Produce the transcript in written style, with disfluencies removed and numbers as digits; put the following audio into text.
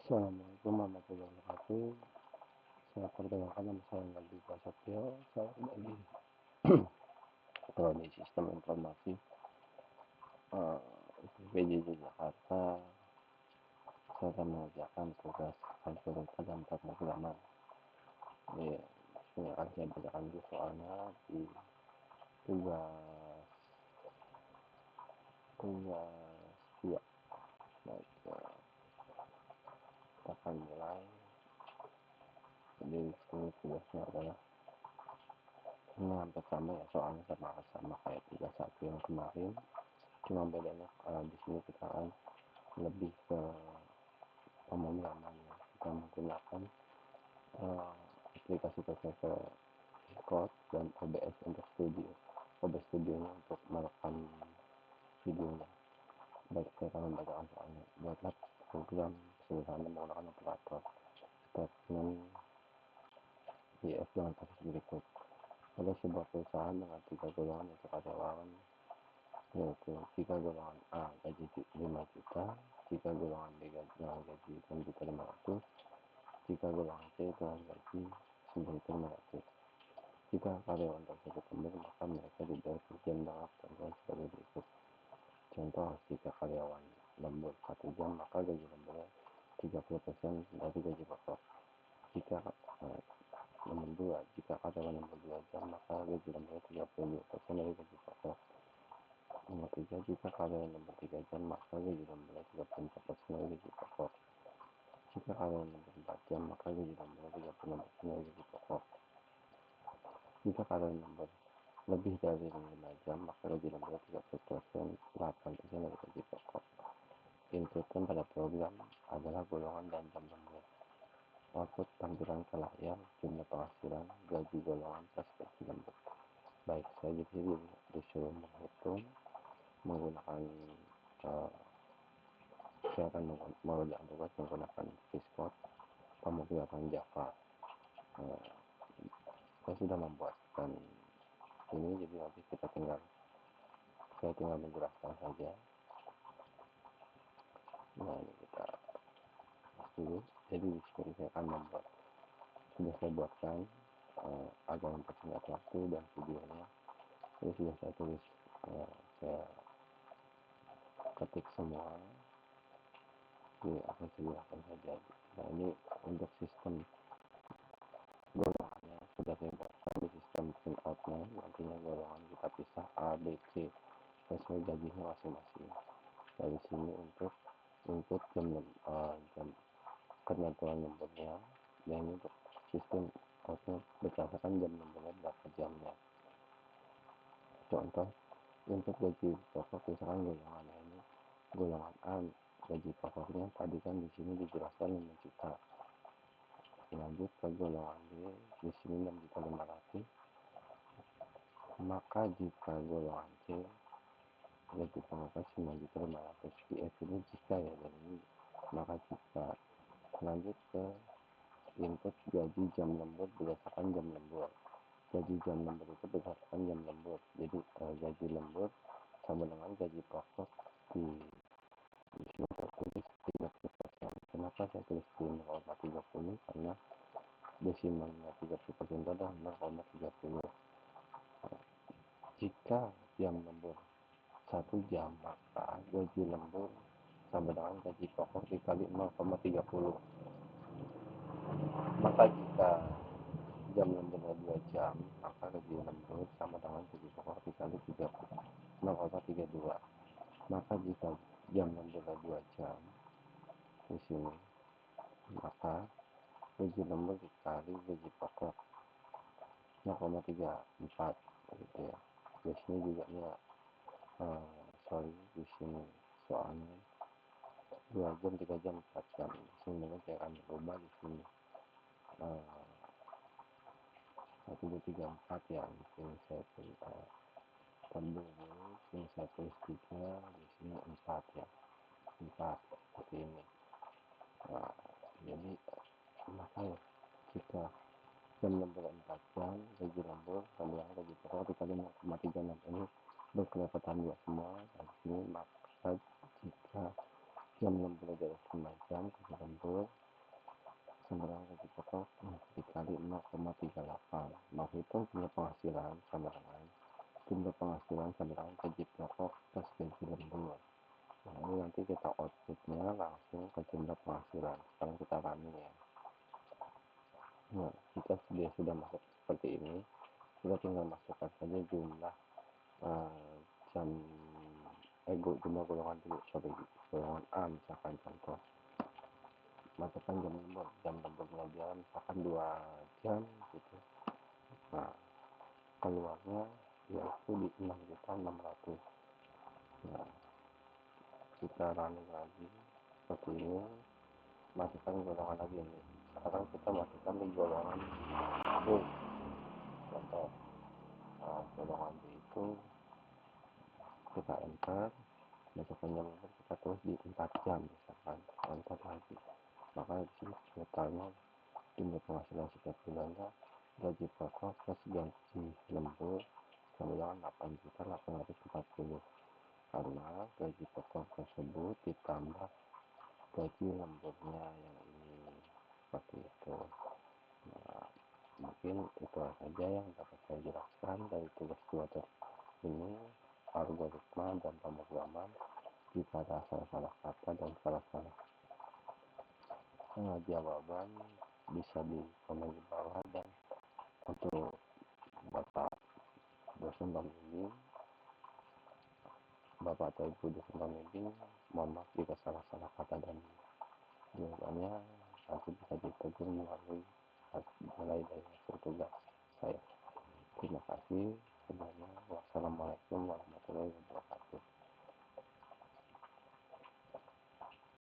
Assalamualaikum warahmatullahi wabarakatuh. Saya perkenalkan nama saya Naldi Prasetyo. Saya dari Prodi Sistem Informasi PJJ Jakarta. Saya akan mengerjakan tugas algoritma dan pemrograman. Ya, ini akan saya bacakan dulu soalnya di tugas dua. Baik, kita akan mulai. Jadi sini tugasnya adalah ini hampir sama ya, soalnya sama kayak tugas satu yang kemarin. Cuma bedanya di sini kita akan lebih ke pemrograman ya. Kita menggunakan aplikasi PC Code dan OBS untuk studio. OBS studionya untuk merekam videonya. Baik, saya akan membacakan soalnya. Buatlah program sederhana menggunakan operator statement if dengan teks berikut. Pada sebuah perusahaan dengan 3 golongan untuk karyawan, yaitu jika golongan A gaji 5 juta, jika golongan B dengan gaji 6.500.000, jika golongan C dengan gaji 9.500.000. Jika karyawan tersebut lembur, maka mereka dibayar per jam dengan ketentuan sebagai berikut. Contoh, jika karyawan lembur 1 jam, maka gaji lemburnya 30% dari gaji pokok. Jika nomor 2, jika karyawan lembur 2 jam, maka gaji lemburnya 32% dari gaji pokok. Nomor 3, jika karyawan lembur 3 jam, maka gaji lemburnya 34% dari gaji pokok. Jika karyawan lembur 4 jam, maka gaji lemburnya 36% dari gaji pokok. Jika karyawan lembur lebih dari 5 jam, maka gaji lemburnya 30%, 8% dari gaji pokok. Inputkan pada program adalah golongan dan jam lembur. Output tampilan ke layar, jumlah penghasilan, gaji golongan plus gaji lembur. Baik, saya di sini disuruh menghitung menggunakan saya akan mengerjakan tugas menggunakan VS Code, pemrograman Java. Saya sudah membuatkan ini, jadi nanti saya tinggal menjelaskan saja. Nah, ini kita bahas dulu. Jadi di sini saya akan sudah saya buatkan agar mempersingkat waktu dan videonya. Ini sudah saya tulis, saya ketik semua. Jadi akan saya jelaskan saja. Nah, ini untuk sistem golongannya sudah saya buatkan di sistem printoutnya. Nantinya golongan kita pisah A, B, C sesuai gajinya masing-masing. Dari sini untuk input jam ketentuan lemburnya, dan ini untuk sistem output berdasarkan jam lemburnya berapa jamnya. Contoh, input gaji pokok misalkan golongan ini golongan A, gaji pokoknya tadi kan di sini dijelaskan 5 juta. Lanjut ke golongan B, di sini 6.500.000. Maka jika golongan C gaji pokoknya 9.500.000, di F ini jika ya, dan ini maka jika. Lanjut ke input gaji jam lembur berdasarkan jam lembur. Gaji jam lembur itu berdasarkan jam lembur. Jadi gaji lembur sama dengan gaji pokok di sini saya tulis 30%. Kenapa saya tulis 0,30? Karena desimalnya 30% itu adalah 0,30. Jika jam lembur 1 jam, maka gaji lembur sama dengan gaji pokok dikali 0,30. Maka jika jam lemburnya 2 jam, maka gaji lembur sama dengan gaji pokok dikali 0,32. Maka jika jam lemburnya 2 jam di sini, maka gaji lembur dikali gaji pokok 0,34 gitu ya. Di sini juga ya, di sini soalnya 2 jam, 3 jam, 4 jam. Sebenarnya saya akan berubah di sini 1, 2, 3, 4 ya. Di sini saya tulis dulu, sini saya tulis 3, di sini 4 ya. 4 seperti ini. Nah, jadi maka ya, jika jam lembur 4 jam, gaji lembur sama gaji pokok dikali 0,36 ini berkelipatan 2 semua. Dan sini maka jika jam lembur adalah 5 jam gaji lembur sama dengan gaji pokok dikali 0,38. Menghitung jumlah penghasilan sama dengan jumlah penghasilan sama dengan gaji pokok plus gaji lembur. Nah, ini nanti kita outputnya langsung ke jumlah penghasilan. Sekarang kita running ya. Nah, jika dia sudah masuk seperti ini, kita tinggal masukkan saja jumlah uh, jam jumlah golongan dulu, golongan A misalkan contoh. Masukkan jam lemburnya dia misalkan 2 jam gitu. Nah, keluarnya yaitu di 6.600.000. Nah, kita running lagi seperti ini, masukkan golongan lagi ini. Sekarang kita masukkan di golongan B. Contoh, golongan B itu kita enter, masukkan jam lembur kita tulis di 4 jam misalkan, enter lagi. Maka di sini totalnya jumlah penghasilan setiap bulannya gaji pokok plus gaji lembur sama dengan 8.840.000, karena gaji pokok tersebut ditambah gaji lemburnya yang ini, seperti itu. Nah, mungkin itu saja yang dapat saya jelaskan dari tugas 2 ini, algoritma dan pemrograman. Jika ada salah-salah kata dan salah-salah jawaban bisa di komen di bawah. Dan untuk Bapak dosen pembimbing, Bapak atau Ibu dosen pembimbing, mohon maaf jika salah-salah kata dan jawabannya nanti bisa ditegur melalui mulai dari hasil tugas saya. Terima kasih.